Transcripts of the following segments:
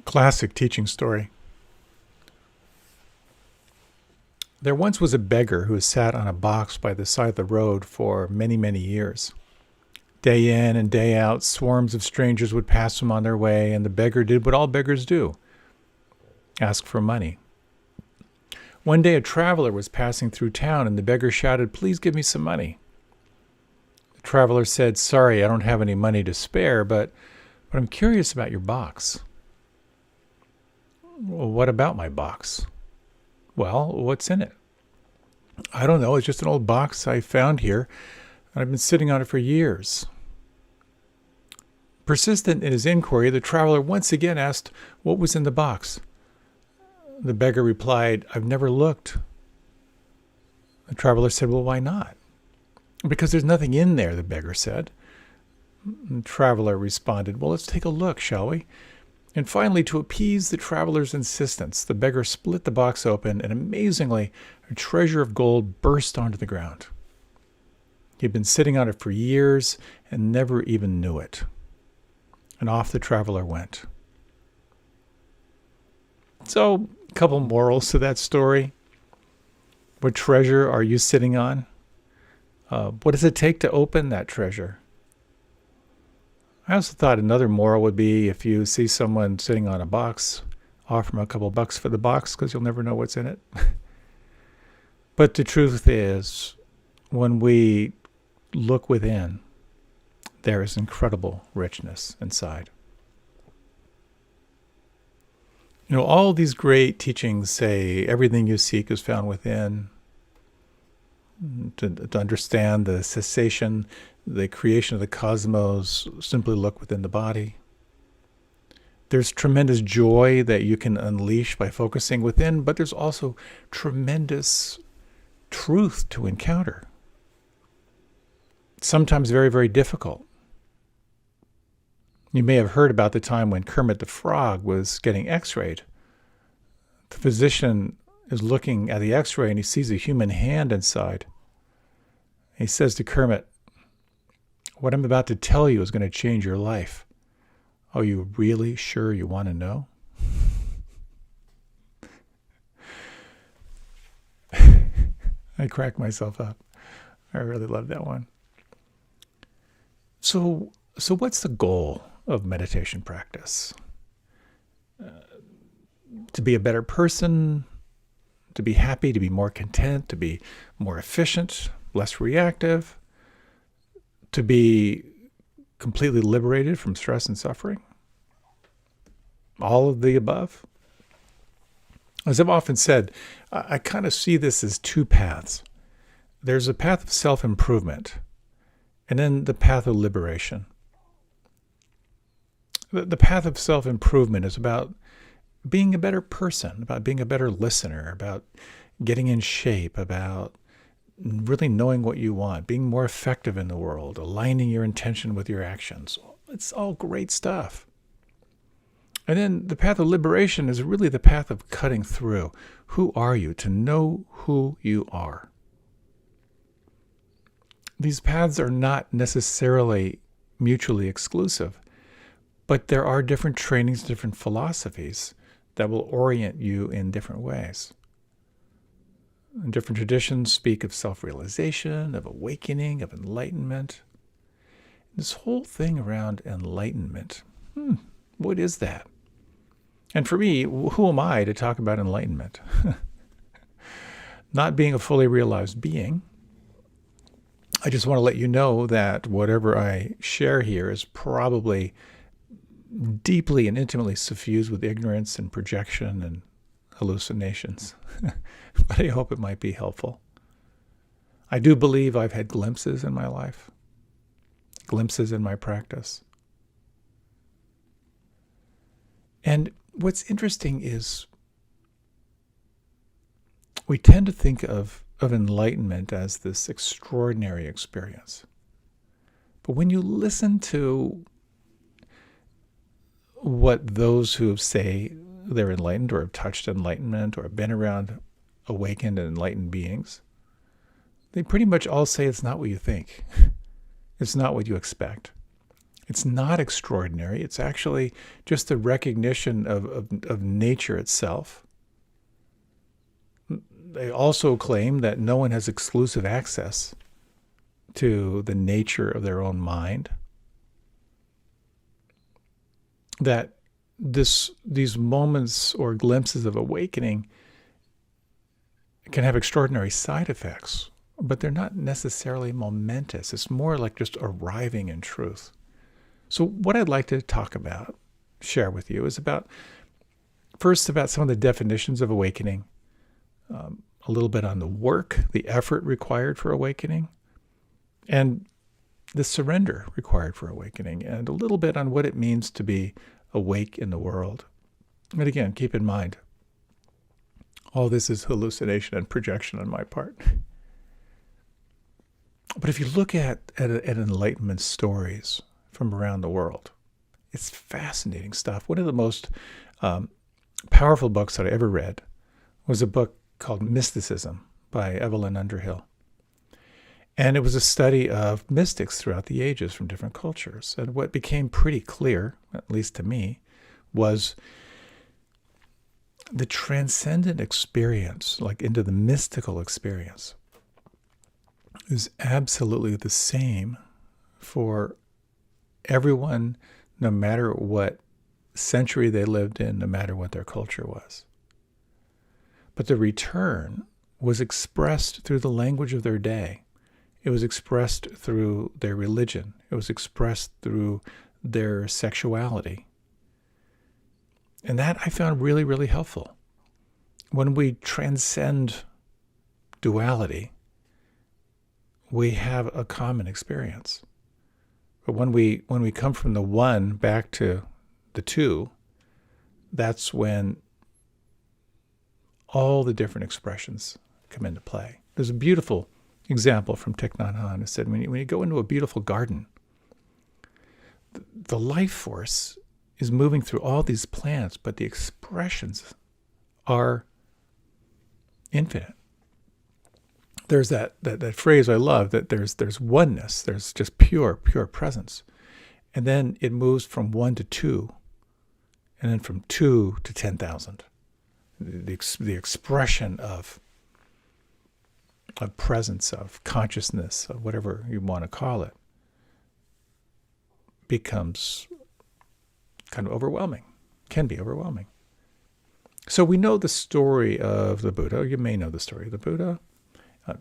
Classic teaching story. There once was a beggar who sat on a box by the side of the road for many, many years. Day in and day out, swarms of strangers would pass him on their way, and the beggar did what all beggars do: ask for money. One day a traveler was passing through town, and the beggar shouted, "Please give me some money." The traveler said, "Sorry, I don't have any money to spare, but I'm curious about your box." "Well, what about my box?" "Well, what's in it?" "I don't know. It's just an old box I found here, and I've been sitting on it for years." Persistent in his inquiry, the traveler once again asked what was in the box. The beggar replied, "I've never looked." The traveler said, "Well, why not?" "Because there's nothing in there," the beggar said. The traveler responded, "Well, let's take a look, shall we?" And finally, to appease the traveler's insistence, the beggar split the box open, and amazingly, a treasure of gold burst onto the ground. He had been sitting on it for years and never even knew it. And off the traveler went. So, a couple morals to that story. What treasure are you sitting on? What does it take to open that treasure? I also thought another moral would be, if you see someone sitting on a box, offer them a couple bucks for the box, because you'll never know what's in it. But the truth is, when we look within, there is incredible richness inside. You know, all these great teachings say everything you seek is found within. To understand the cessation, the creation of the cosmos, simply look within the body. There's tremendous joy that you can unleash by focusing within, but there's also tremendous truth to encounter. Sometimes very, very difficult. You may have heard about the time when Kermit the Frog was getting x-rayed. The physician is looking at the x-ray and he sees a human hand inside. He says to Kermit, "What I'm about to tell you is going to change your life. Are you really sure you want to know?" I cracked myself up. I really love that one. So what's the goal of meditation practice? To be a better person, to be happy, to be more content, to be more efficient, less reactive, to be completely liberated from stress and suffering? All of the above? As I've often said, I kind of see this as two paths. There's a path of self-improvement, and then the path of liberation. The path of self-improvement is about being a better person, about being a better listener, about getting in shape, about really knowing what you want, being more effective in the world, aligning your intention with your actions. It's all great stuff. And then the path of liberation is really the path of cutting through. Who are you? To know who you are. These paths are not necessarily mutually exclusive, but there are different trainings, different philosophies that will orient you in different ways. And different traditions speak of self-realization, of awakening, of enlightenment. This whole thing around enlightenment, what is that? And for me, who am I to talk about enlightenment? Not being a fully realized being, I just want to let you know that whatever I share here is probably deeply and intimately suffused with ignorance and projection and hallucinations. But I hope it might be helpful. I do believe I've had glimpses in my life, glimpses in my practice. And what's interesting is we tend to think of enlightenment as this extraordinary experience. But when you listen to what those who say they're enlightened or have touched enlightenment or have been around awakened and enlightened beings, they pretty much all say it's not what you think. It's not what you expect. It's not extraordinary. It's actually just the recognition of nature itself. They also claim that no one has exclusive access to the nature of their own mind. That these moments or glimpses of awakening can have extraordinary side effects, but they're not necessarily momentous. It's more like just arriving in truth. So what I'd like to share with you, is about some of the definitions of awakening, a little bit on the work, the effort required for awakening, and the surrender required for awakening, and a little bit on what it means to be awake in the world. And again, keep in mind, all this is hallucination and projection on my part. But if you look at enlightenment stories from around the world, it's fascinating stuff. One of the most powerful books that I ever read was a book called Mysticism by Evelyn Underhill. And it was a study of mystics throughout the ages from different cultures. And what became pretty clear, at least to me, was the transcendent experience, like into the mystical experience, is absolutely the same for everyone, no matter what century they lived in, no matter what their culture was. But the return was expressed through the language of their day. It was expressed through their religion. It was expressed through their sexuality. And that I found really, really helpful. When we transcend duality, we have a common experience. But when we come from the one back to the two, that's when all the different expressions come into play. There's a beautiful example from Thich Nhat Hanh. It said, when you go into a beautiful garden, the life force is moving through all these plants, but the expressions are infinite. There's that phrase I love, that there's oneness, there's just pure presence. And then it moves from 1 to 2, and then from 2 to 10,000. The expression of presence, of consciousness, of whatever you want to call it, becomes kind of overwhelming, can be overwhelming. So we know the story of the Buddha. You may know the story of the Buddha.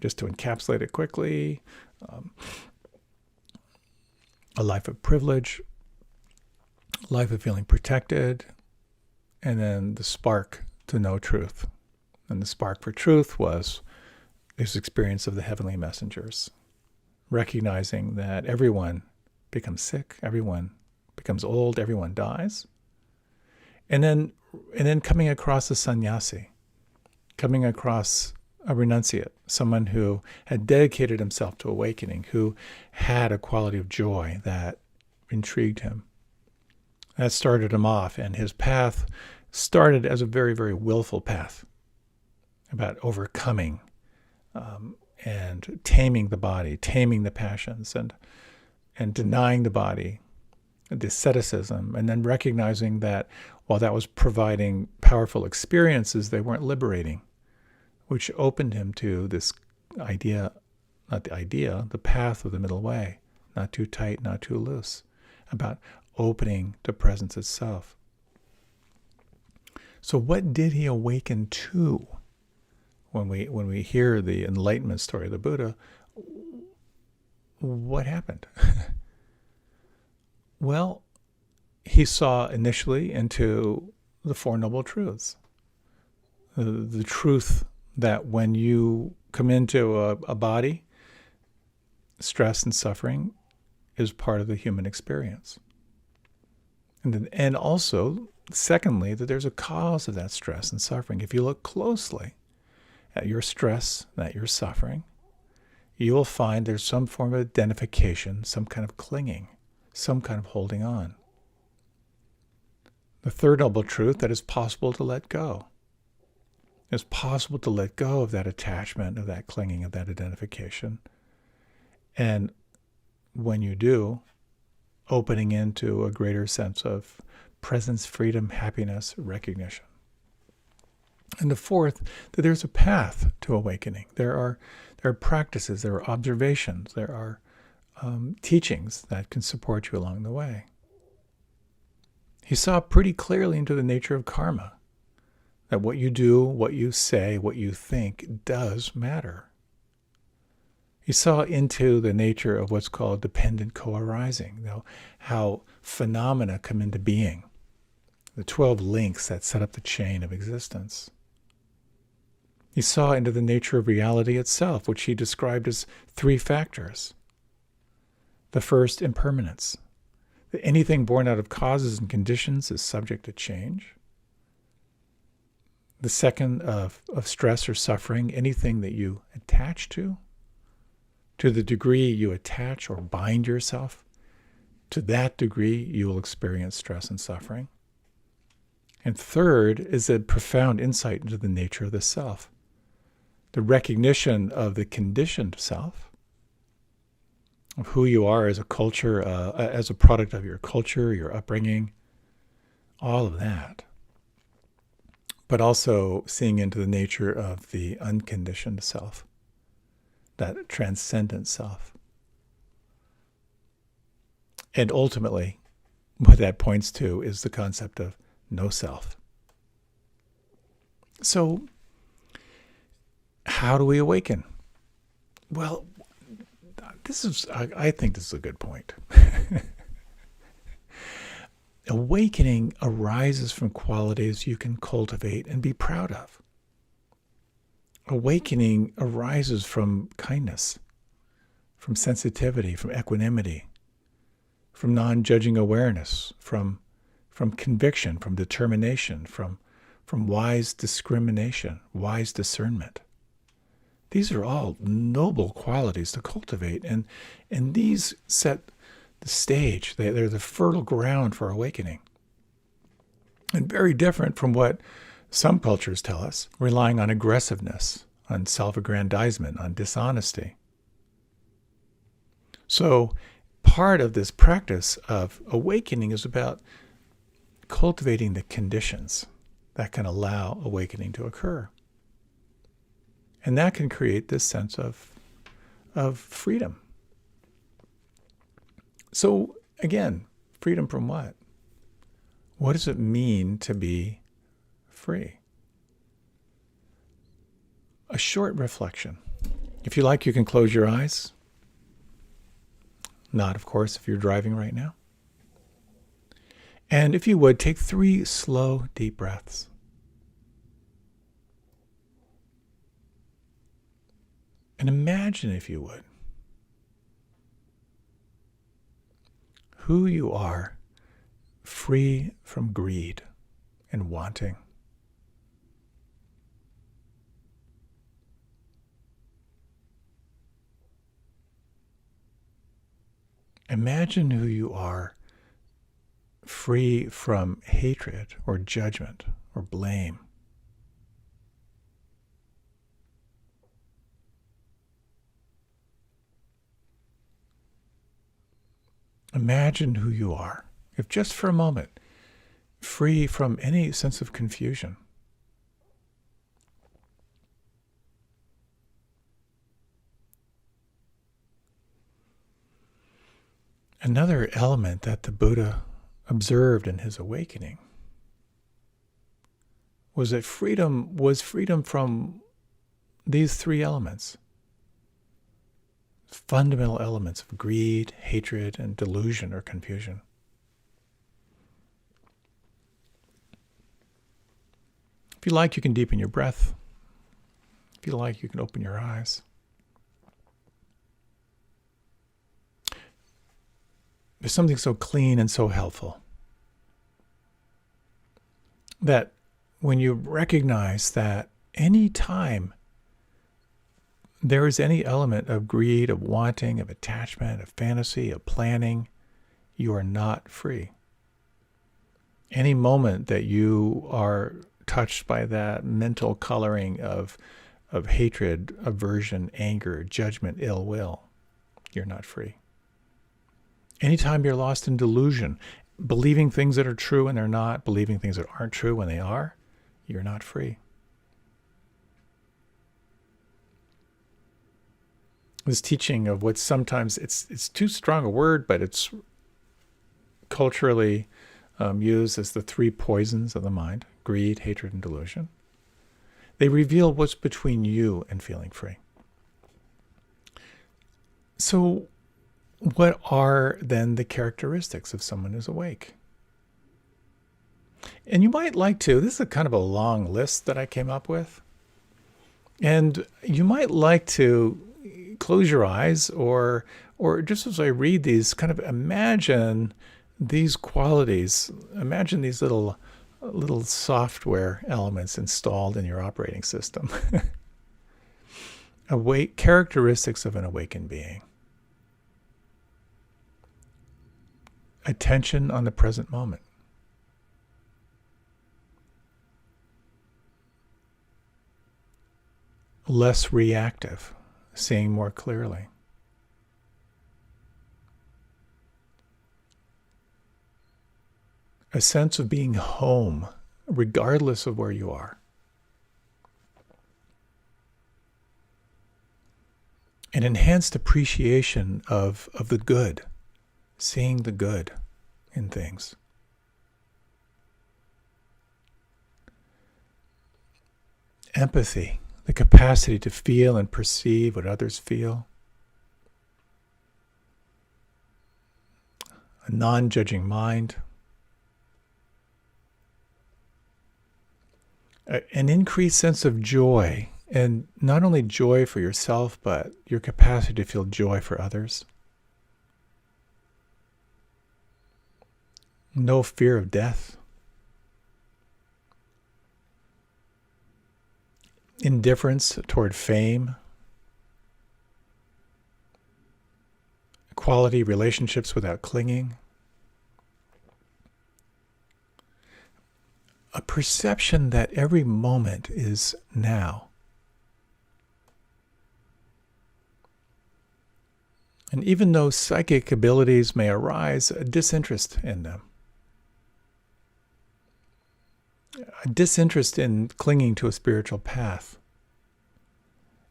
Just to encapsulate it quickly, a life of privilege, life of feeling protected, and then the spark to know truth. And the spark for truth was his experience of the heavenly messengers, recognizing that everyone becomes sick, everyone becomes old, everyone dies. And then coming across a sannyasi, coming across a renunciate, someone who had dedicated himself to awakening, who had a quality of joy that intrigued him. That started him off, and his path started as a very, very willful path about overcoming and taming the body, taming the passions, and denying the body, the asceticism, and then recognizing that while that was providing powerful experiences, they weren't liberating, which opened him to this idea, the path of the middle way, not too tight, not too loose, about opening to presence itself. So what did he awaken to? When we hear the enlightenment story of the Buddha, what happened? Well, he saw initially into the Four Noble Truths. The truth that when you come into a body, stress and suffering is part of the human experience. And also, secondly, that there's a cause of that stress and suffering. If you look closely at your stress, at your suffering, you will find there's some form of identification, some kind of clinging, some kind of holding on. The third noble truth, that it's possible to let go. It's possible to let go of that attachment, of that clinging, of that identification. And when you do, opening into a greater sense of presence, freedom, happiness, recognition. And the fourth, that there's a path to awakening. There are practices, there are observations, there are teachings that can support you along the way. He saw pretty clearly into the nature of karma, that what you do, what you say, what you think does matter. He saw into the nature of what's called dependent co-arising, how phenomena come into being, the 12 links that set up the chain of existence. He saw into the nature of reality itself, which he described as 3 factors. The first, impermanence. That anything born out of causes and conditions is subject to change. The second, of stress or suffering, anything that you attach to the degree you attach or bind yourself, to that degree you will experience stress and suffering. And third is a profound insight into the nature of the self, the recognition of the conditioned self, of who you are as a culture, as a product of your culture, your upbringing, all of that. But also seeing into the nature of the unconditioned self, that transcendent self. And ultimately, what that points to is the concept of no self. So, how do we awaken? Well, I think this is a good point. Awakening arises from qualities you can cultivate and be proud of. Awakening arises from kindness, from sensitivity, from equanimity, from non-judging awareness, from conviction, from determination, from wise discrimination, wise discernment. These are all noble qualities to cultivate, and these set the stage. They're the fertile ground for awakening. And very different from what some cultures tell us, relying on aggressiveness, on self-aggrandizement, on dishonesty. So part of this practice of awakening is about cultivating the conditions that can allow awakening to occur. And that can create this sense of freedom. So again, freedom from what? What does it mean to be free? A short reflection. If you like, you can close your eyes. Not, of course, if you're driving right now. And if you would, take 3 slow, deep breaths. And imagine, if you would, who you are free from greed and wanting. Imagine who you are free from hatred or judgment or blame. Imagine who you are, if just for a moment, free from any sense of confusion. Another element that the Buddha observed in his awakening was that freedom was freedom from these 3 elements. Fundamental elements of greed, hatred, and delusion or confusion. If you like, you can deepen your breath. If you like, you can open your eyes. There's something so clean and so helpful that when you recognize that any time there is any element of greed, of wanting, of attachment, of fantasy, of planning, you are not free. Any moment that you are touched by that mental coloring of hatred, aversion, anger, judgment, ill will, you're not free. Anytime you're lost in delusion, believing things that are true when they're not, believing things that aren't true when they are, you're not free. This teaching of what sometimes, it's too strong a word, but it's culturally used as the three poisons of the mind: greed, hatred, and delusion. They reveal what's between you and feeling free. So what are then the characteristics of someone who's awake? And you might like to, this is a kind of a long list that I came up with. And you might like to close your eyes or just as I read these, kind of imagine these qualities, imagine these little software elements installed in your operating system. Characteristics of an awakened being. Attention on the present moment. Less reactive, seeing more clearly. A sense of being home, regardless of where you are. An enhanced appreciation of the good, seeing the good in things. Empathy, the capacity to feel and perceive what others feel. A non-judging mind. An increased sense of joy, and not only joy for yourself, but your capacity to feel joy for others. No fear of death. Indifference toward fame. Quality relationships without clinging. A perception that every moment is now. And even though psychic abilities may arise, a disinterest in them. A disinterest in clinging to a spiritual path.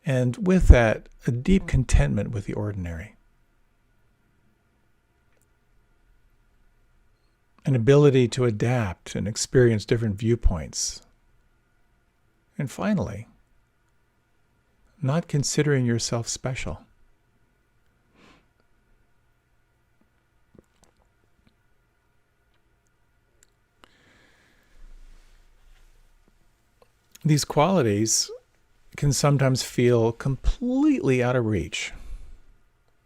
And with that, a deep contentment with the ordinary. An ability to adapt and experience different viewpoints. And finally, not considering yourself special. These qualities can sometimes feel completely out of reach.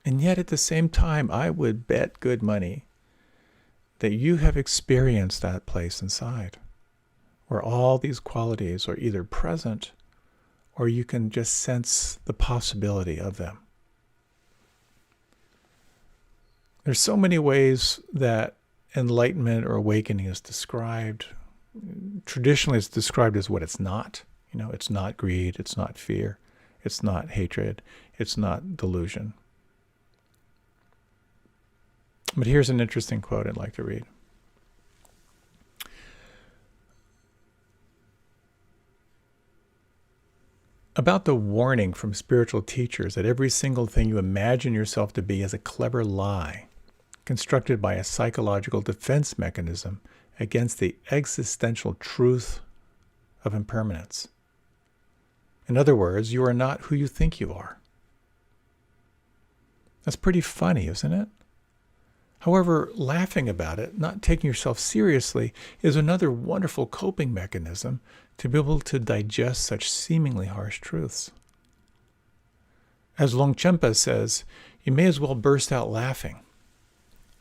And yet at the same time, I would bet good money that you have experienced that place inside, where all these qualities are either present or you can just sense the possibility of them. There's so many ways that enlightenment or awakening is described. Traditionally, it's described as what it's not. It's not greed, it's not fear, it's not hatred, it's not delusion. But here's an interesting quote I'd like to read. About the warning from spiritual teachers that every single thing you imagine yourself to be is a clever lie, constructed by a psychological defense mechanism against the existential truth of impermanence. In other words, you are not who you think you are. That's pretty funny, isn't it? However, laughing about it, not taking yourself seriously, is another wonderful coping mechanism to be able to digest such seemingly harsh truths. As Longchenpa says, you may as well burst out laughing.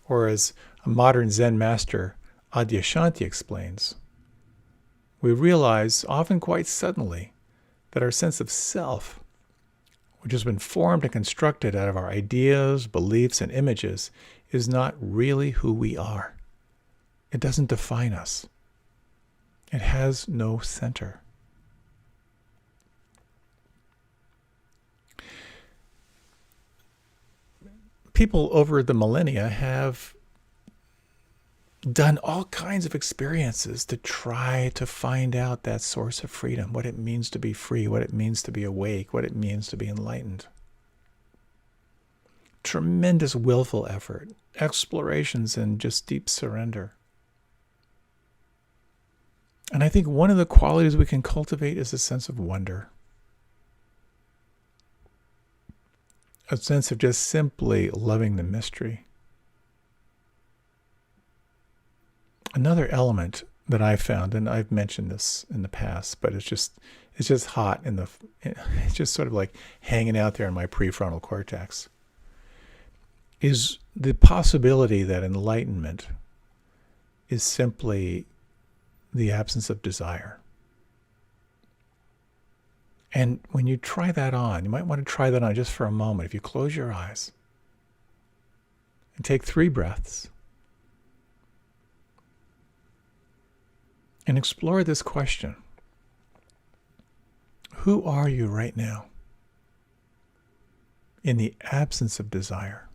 Or as a modern Zen master, Adyashanti, explains, we realize, often quite suddenly, that our sense of self, which has been formed and constructed out of our ideas, beliefs, and images, is not really who we are. It doesn't define us. It has no center. people over the millennia have done all kinds of experiences to try to find out that source of freedom, what it means to be free, what it means to be awake, what it means to be enlightened. Tremendous willful effort, explorations, and just deep surrender. And I think one of the qualities we can cultivate is a sense of wonder. A sense of just simply loving the mystery. Another element that I found, and I've mentioned this in the past, but it's just hot it's just sort of like hanging out there in my prefrontal cortex, is the possibility that enlightenment is simply the absence of desire. And when you try that on, you might want to try that on just for a moment. If you close your eyes and take 3 breaths and explore this question. Who are you right now in the absence of desire?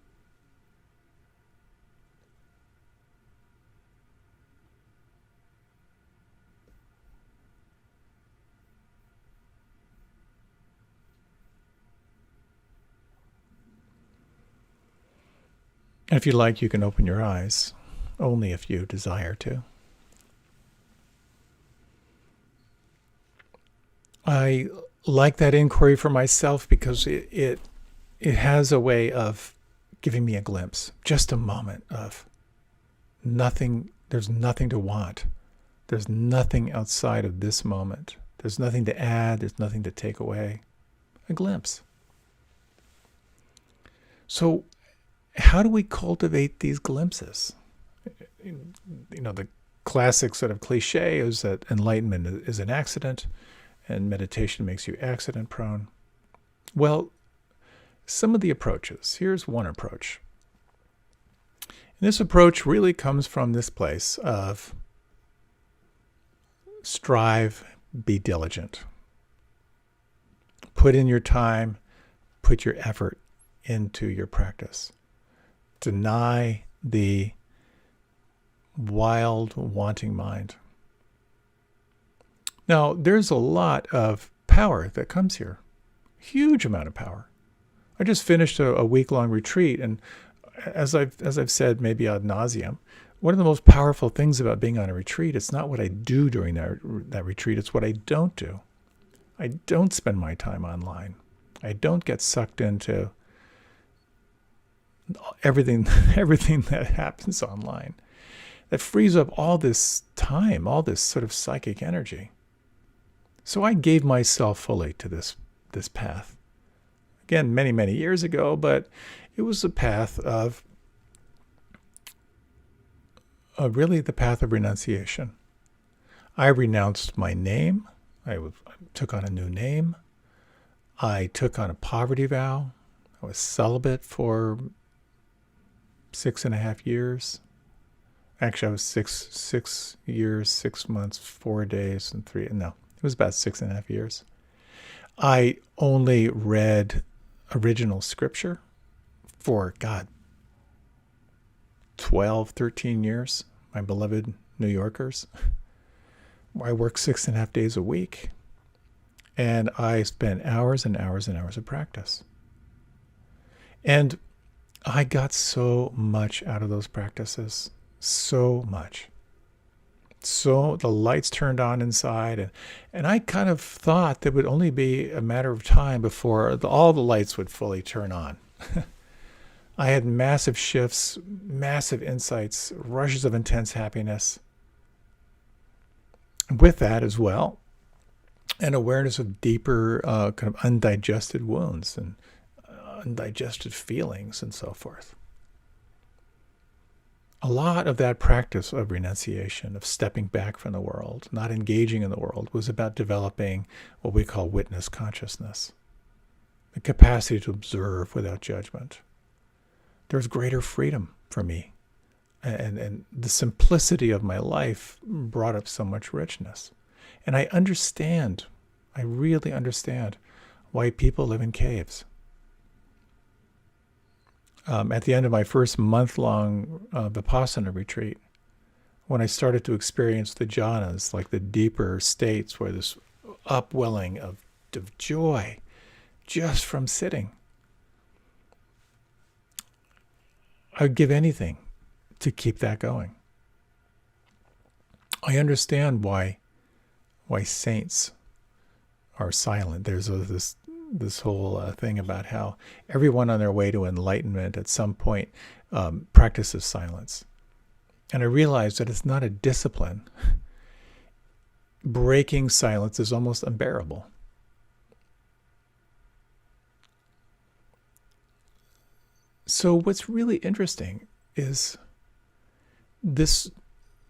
And if you like, you can open your eyes, only if you desire to. I like that inquiry for myself because it has a way of giving me a glimpse, just a moment of nothing. There's nothing to want. There's nothing outside of this moment. There's nothing to add. There's nothing to take away. A glimpse. So how do we cultivate these glimpses? The classic sort of cliche is that enlightenment is an accident and meditation makes you accident prone. Well, some of the approaches. Here's one approach. And this approach really comes from this place of strive, be diligent. Put in your time, put your effort into your practice. Deny the wild, wanting mind. Now, there's a lot of power that comes here. Huge amount of power. I just finished a week-long retreat, and as I've said maybe ad nauseum, one of the most powerful things about being on a retreat, it's not what I do during that retreat, it's what I don't do. I don't spend my time online. I don't get sucked into everything that happens online. That frees up all this time, all this sort of psychic energy. So I gave myself fully to this path. Again, many, many years ago, but it was a path of really the path of renunciation. I renounced my name. I took on a new name. I took on a poverty vow. I was celibate for 6.5 years. Actually, I was six years, 6 months, 4 days, and 3. No, it was about 6.5 years. I only read original scripture for, 12, 13 years, my beloved New Yorkers. I worked 6.5 days a week, and I spent hours and hours and hours of practice. And I got so much out of those practices, so much. So the lights turned on inside, and I kind of thought that it would only be a matter of time before all the lights would fully turn on. I had massive shifts, massive insights, rushes of intense happiness. With that as well, an awareness of deeper kind of undigested wounds and undigested feelings and so forth. A lot of that practice of renunciation, of stepping back from the world, not engaging in the world, was about developing what we call witness consciousness, the capacity to observe without judgment. There's greater freedom for me, and the simplicity of my life brought up so much richness. And I really understand why people live in caves. At the end of my first month-long Vipassana retreat, when I started to experience the jhanas, like the deeper states where this upwelling of joy just from sitting, I would give anything to keep that going. I understand why saints are silent. There's this whole thing about how everyone on their way to enlightenment at some point practices silence. And I realized that it's not a discipline. Breaking silence is almost unbearable. So what's really interesting is this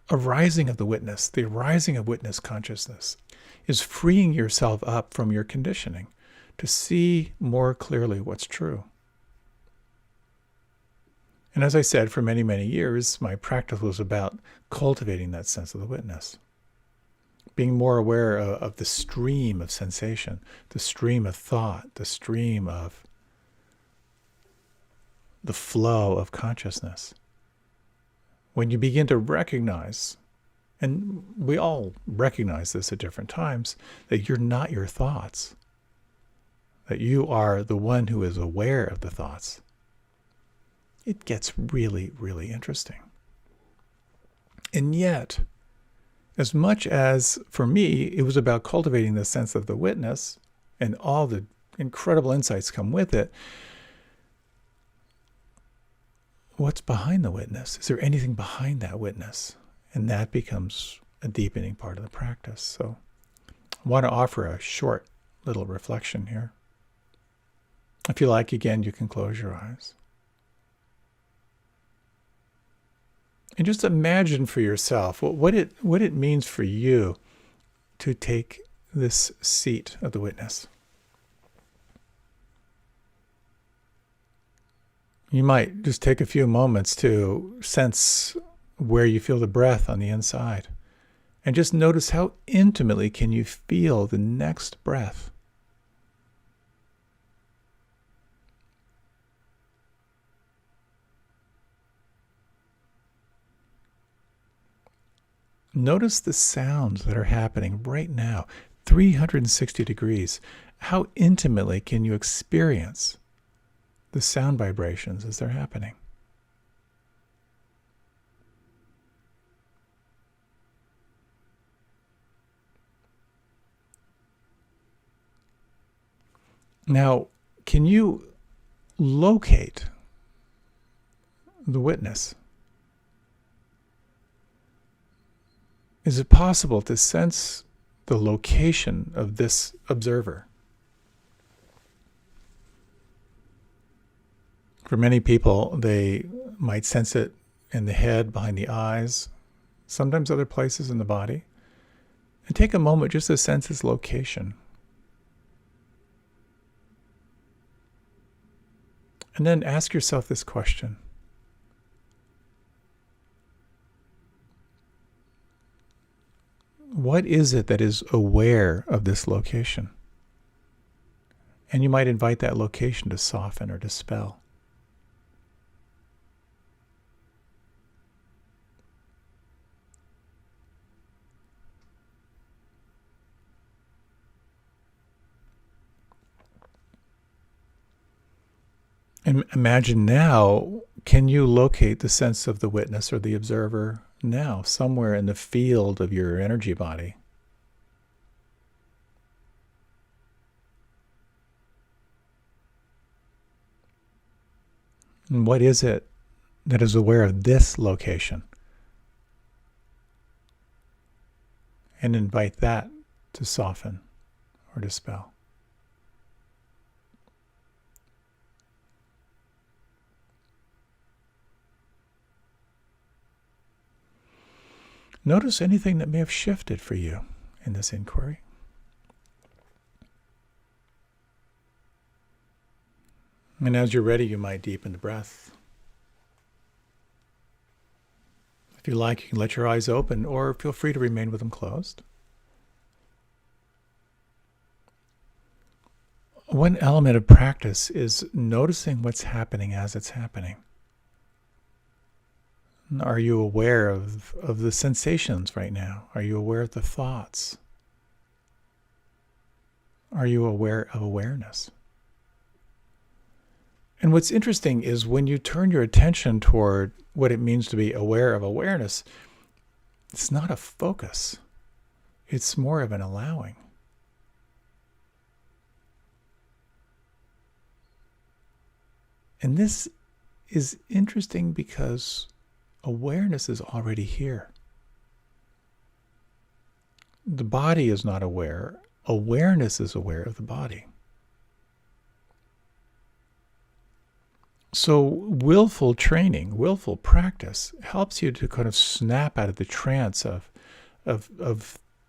arising of the witness, the arising of witness consciousness, is freeing yourself up from your conditioning to see more clearly what's true. And as I said, for many, many years, my practice was about cultivating that sense of the witness, being more aware of the stream of sensation, the stream of thought, the stream of the flow of consciousness. When you begin to recognize, and we all recognize this at different times, that you're not your thoughts, that you are the one who is aware of the thoughts, it gets really, really interesting. And yet, as much as for me, it was about cultivating the sense of the witness and all the incredible insights come with it, what's behind the witness? Is there anything behind that witness? And that becomes a deepening part of the practice. So I want to offer a short little reflection here. If you like, again, you can close your eyes. And just imagine for yourself what it means for you to take this seat of the witness. You might just take a few moments to sense where you feel the breath on the inside. And just notice how intimately can you feel the next breath. Notice the sounds that are happening right now, 360 degrees. How intimately can you experience the sound vibrations as they're happening? Now, can you locate the witness? Is it possible to sense the location of this observer? For many people, they might sense it in the head, behind the eyes, sometimes other places in the body. And take a moment just to sense its location. And then ask yourself this question. What is it that is aware of this location? And you might invite that location to soften or dispel. And imagine now, can you locate the sense of the witness or the observer now, somewhere in the field of your energy body? And what is it that is aware of this location? And invite that to soften or dispel. Notice anything that may have shifted for you in this inquiry. And as you're ready, you might deepen the breath. If you like, you can let your eyes open, or feel free to remain with them closed. one element of practice is noticing what's happening as it's happening. Are you aware of the sensations right now? Are you aware of the thoughts? Are you aware of awareness? And what's interesting is when you turn your attention toward what it means to be aware of awareness, it's not a focus. It's more of an allowing. And this is interesting because awareness is already here. The body is not aware. Awareness is aware of the body. So willful training, willful practice helps you to kind of snap out of the trance of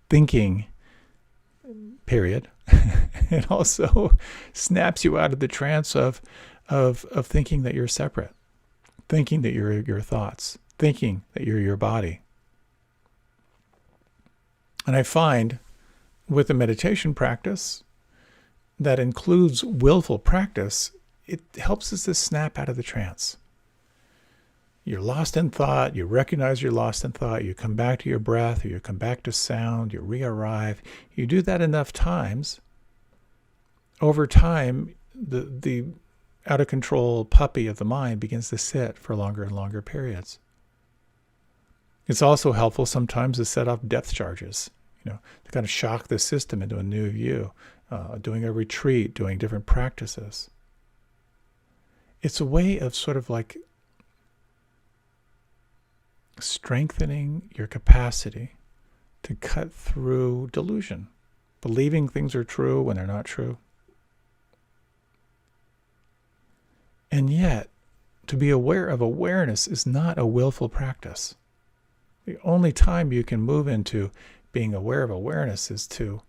thinking, period. It also snaps you out of the trance of thinking that you're separate, thinking that you're your thoughts, thinking that you're your body. And I find with the meditation practice that includes willful practice, it helps us to snap out of the trance. You're lost in thought, you recognize you're lost in thought, you come back to your breath, or you come back to sound, you re-arrive. You do that enough times, over time, the out of control puppy of the mind begins to sit for longer and longer periods. It's also helpful sometimes to set off depth charges, to kind of shock the system into a new view, doing a retreat, doing different practices. It's a way of sort of like strengthening your capacity to cut through delusion, believing things are true when they're not true. And yet, to be aware of awareness is not a willful practice. The only time you can move into being aware of awareness is to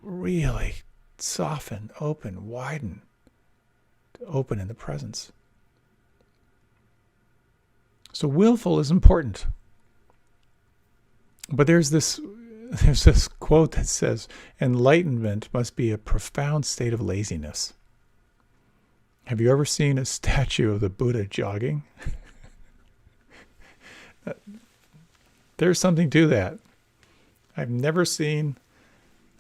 really soften, open, widen, to open in the presence. So willful is important. But there's this quote that says, enlightenment must be a profound state of laziness. Have you ever seen a statue of the Buddha jogging? There's something to that. I've never seen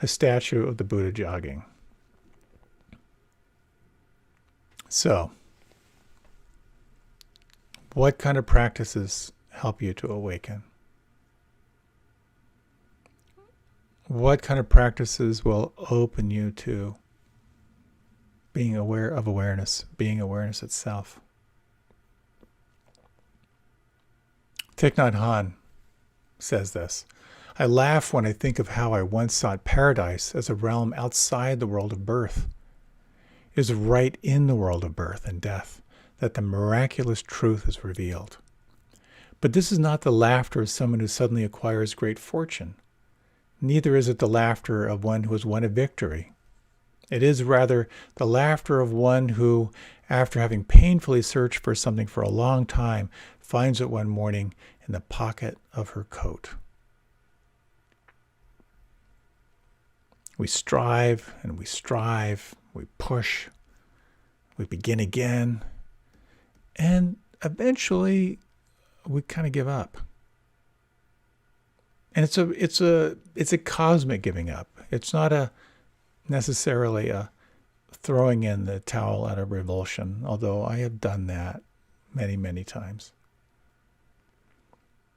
a statue of the Buddha jogging. So, what kind of practices help you to awaken? What kind of practices will open you to being aware of awareness, being awareness itself? Thich Nhat Hanh says this: I laugh when I think of how I once sought paradise as a realm outside the world of birth. It is right in the world of birth and death that the miraculous truth is revealed. But this is not the laughter of someone who suddenly acquires great fortune. Neither is it the laughter of one who has won a victory. It is rather the laughter of one who, after having painfully searched for something for a long time, finds it one morning in the pocket of her coat. We strive and we push, we begin again, and eventually we kind of give up. And it's a cosmic giving up. It's not necessarily a throwing in the towel out of revulsion, although I have done that many, many times.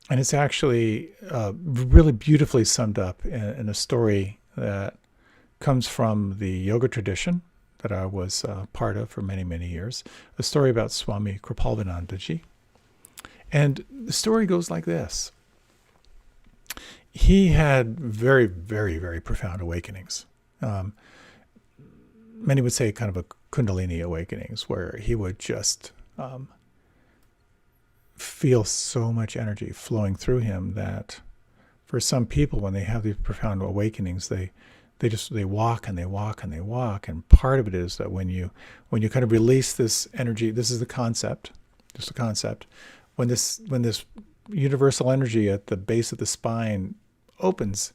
And it's actually really beautifully summed up in a story that comes from the yoga tradition that I was part of for many, many years, a story about Swami Kripalanandaji. And the story goes like this. He had very, very, very profound awakenings. Many would say kind of a Kundalini awakenings, where he would just feel so much energy flowing through him that for some people, when they have these profound awakenings, they walk and they walk and they walk. And part of it is that when you kind of release this energy, this is the concept, just a concept. When this universal energy at the base of the spine opens,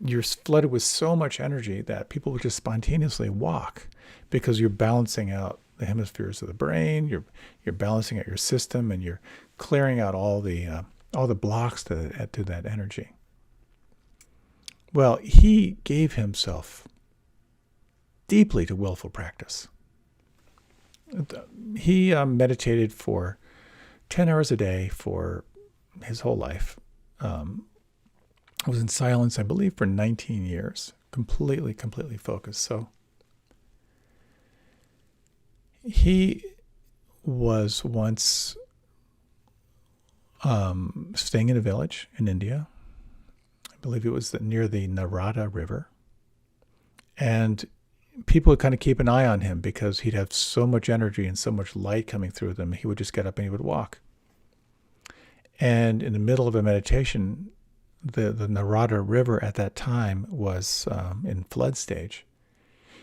you're flooded with so much energy that people will just spontaneously walk because you're balancing out the hemispheres of the brain. You're balancing out your system, and you're clearing out all the blocks to that energy. Well, he gave himself deeply to willful practice. He meditated for 10 hours a day for his whole life. Was in silence, I believe, for 19 years, completely focused. So he was once staying in a village in India. I believe it was near the Narada River. And people would kind of keep an eye on him because he'd have so much energy and so much light coming through them. He would just get up and he would walk. And in the middle of a meditation, the Narada River at that time was in flood stage.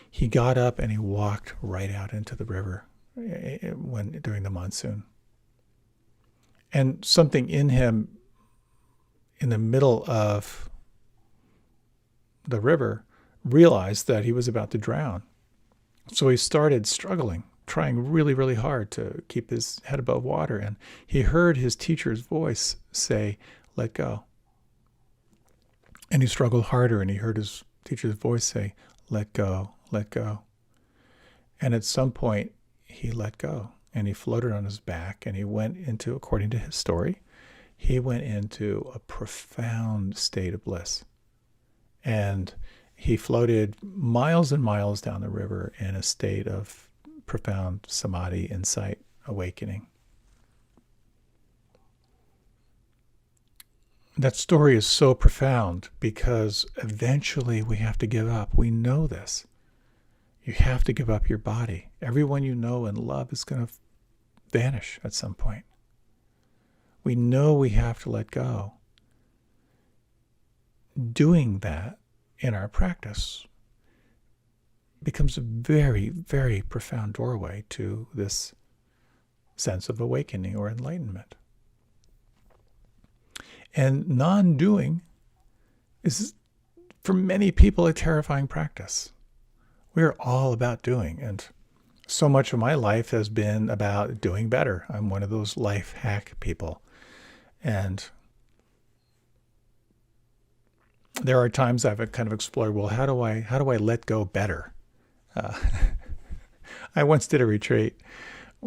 He got up and he walked right out into the river during the monsoon. And something in him, in the middle of the river, realized that he was about to drown. So he started struggling, trying really hard to keep his head above water. And he heard his teacher's voice say, "Let go." And he struggled harder, and he heard his teacher's voice say, "Let go, let go." And at some point, he let go, and he floated on his back, and he went into, according to his story, he went into a profound state of bliss. And he floated miles and miles down the river in a state of profound samadhi, insight, awakening. That story is so profound because eventually we have to give up. We know this. You have to give up your body. Everyone you know and love is going to vanish at some point. We know we have to let go. Doing that in our practice becomes a very profound doorway to this sense of awakening or enlightenment. And non-doing is, for many people, a terrifying practice. We're all about doing, and so much of my life has been about doing better. I'm one of those life hack people. And there are times I've kind of explored, well, how do I let go better? I once did a retreat,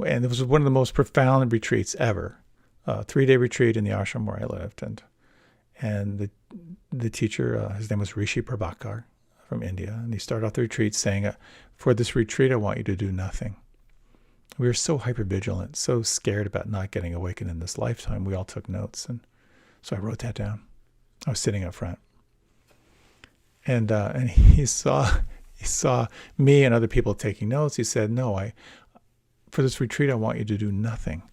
and it was one of the most profound retreats ever. 3-day retreat in the ashram where I lived, and the teacher, his name was Rishi Prabhakar from India, and he started off the retreat saying, "For this retreat, I want you to do nothing." We were so hypervigilant, so scared about not getting awakened in this lifetime. We all took notes, and so I wrote that down. I was sitting up front, and he saw me and other people taking notes. He said, "No, for this retreat, I want you to do nothing."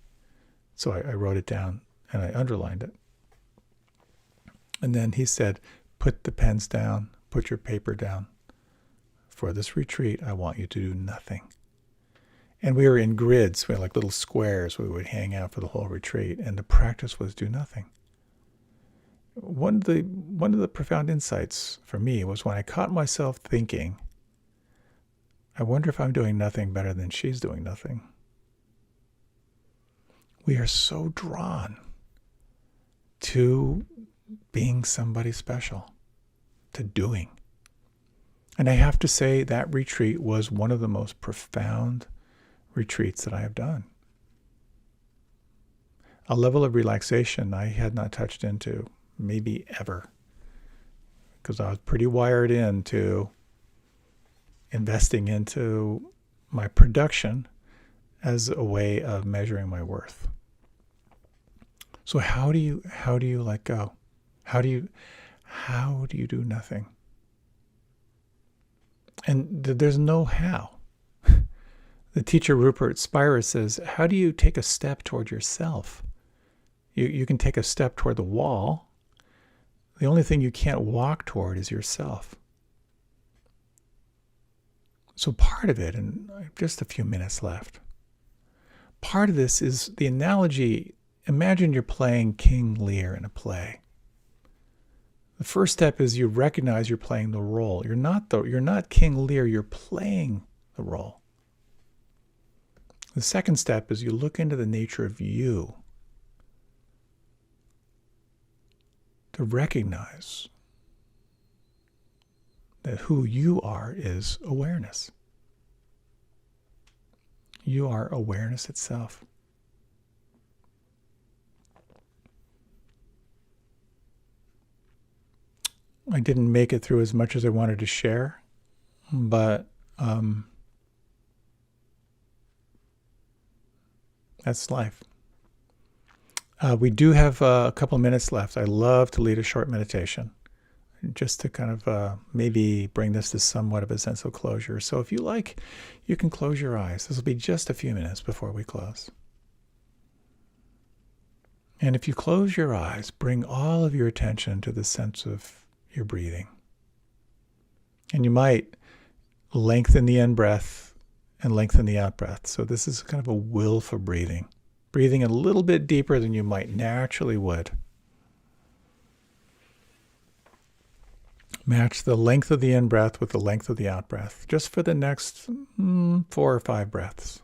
So I wrote it down and I underlined it. And then he said, "Put the pens down, put your paper down. For this retreat, I want you to do nothing." And we were in grids. We had like little squares where we would hang out for the whole retreat. And the practice was do nothing. One of the profound insights for me was when I caught myself thinking, I wonder if I'm doing nothing better than she's doing nothing. We are so drawn to being somebody special, to doing. And I have to say that retreat was one of the most profound retreats that I have done. A level of relaxation I had not touched into maybe ever, because I was pretty wired into investing into my production as a way of measuring my worth. So how do you let go? How do you do nothing? And there's no how. The teacher Rupert Spira says, how do you take a step toward yourself? You can take a step toward the wall. The only thing you can't walk toward is yourself. So part of it, and just a few minutes left, part of this is the analogy. Imagine you're playing King Lear in a play. The first step is you recognize you're playing the role. You're not King Lear, you're playing the role. The second step is you look into the nature of you to recognize that who you are is awareness. You are awareness itself. I didn't make it through as much as I wanted to share, but that's life. We do have a couple of minutes left. I love to lead a short meditation, just to kind of maybe bring this to somewhat of a sense of closure. So if you like, you can close your eyes. This will be just a few minutes before we close. And if you close your eyes, bring all of your attention to the sense of your breathing. And you might lengthen the in-breath and lengthen the out-breath. So this is kind of a willful breathing. Breathing a little bit deeper than you might naturally would. Match the length of the in-breath with the length of the out-breath, just for the next 4 or 5 breaths.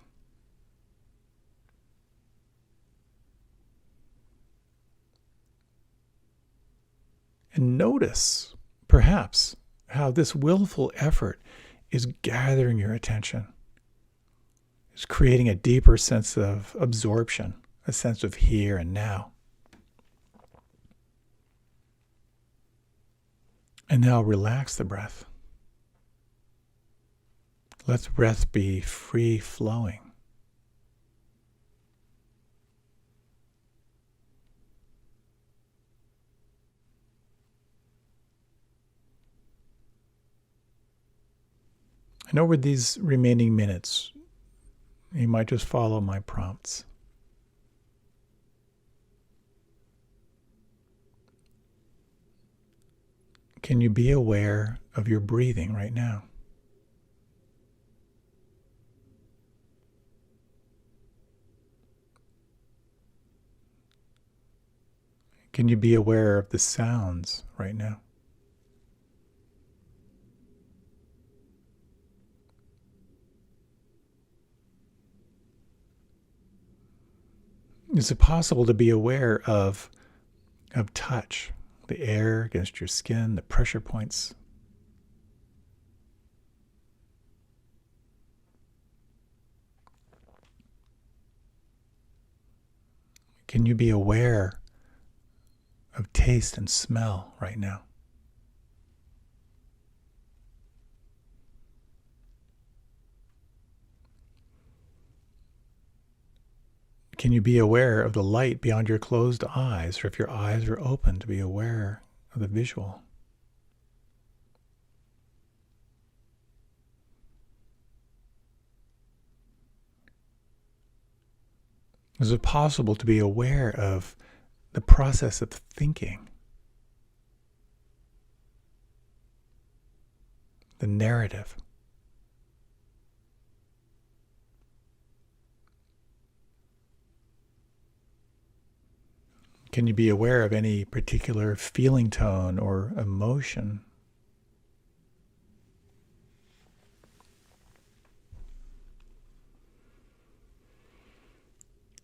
And notice, perhaps, how this willful effort is gathering your attention. It's creating a deeper sense of absorption, a sense of here and now. And now relax the breath. Let the breath be free-flowing. And over these remaining minutes, you might just follow my prompts. Can you be aware of your breathing right now? Can you be aware of the sounds right now? Is it possible to be aware of touch, the air against your skin, the pressure points? Can you be aware of taste and smell right now? Can you be aware of the light beyond your closed eyes, or if your eyes are open, to be aware of the visual? Is it possible to be aware of the process of thinking, the narrative? Can you be aware of any particular feeling tone or emotion?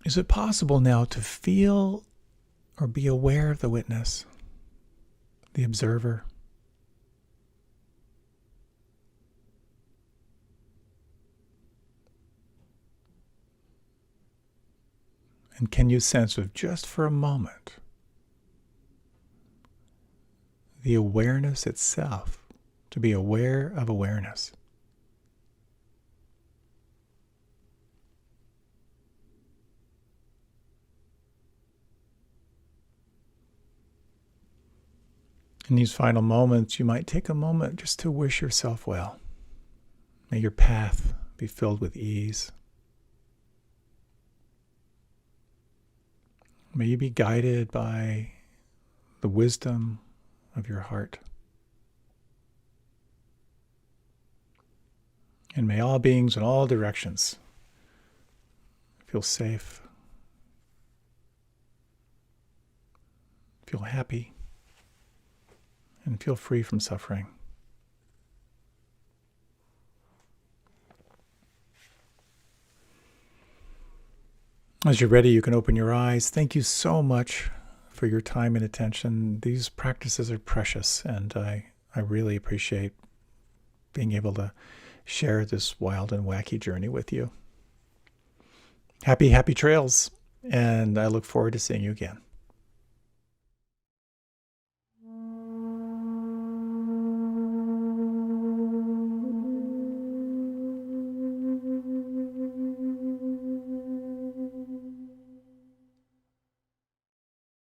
Is it possible now to feel or be aware of the witness, the observer? And can you sense with just for a moment the awareness itself, to be aware of awareness? In these final moments, you might take a moment just to wish yourself well. May your path be filled with ease. May you be guided by the wisdom of your heart. And may all beings in all directions feel safe, feel happy, and feel free from suffering. As you're ready, you can open your eyes. Thank you so much for your time and attention. These practices are precious, and I really appreciate being able to share this wild and wacky journey with you. Happy trails, and I look forward to seeing you again.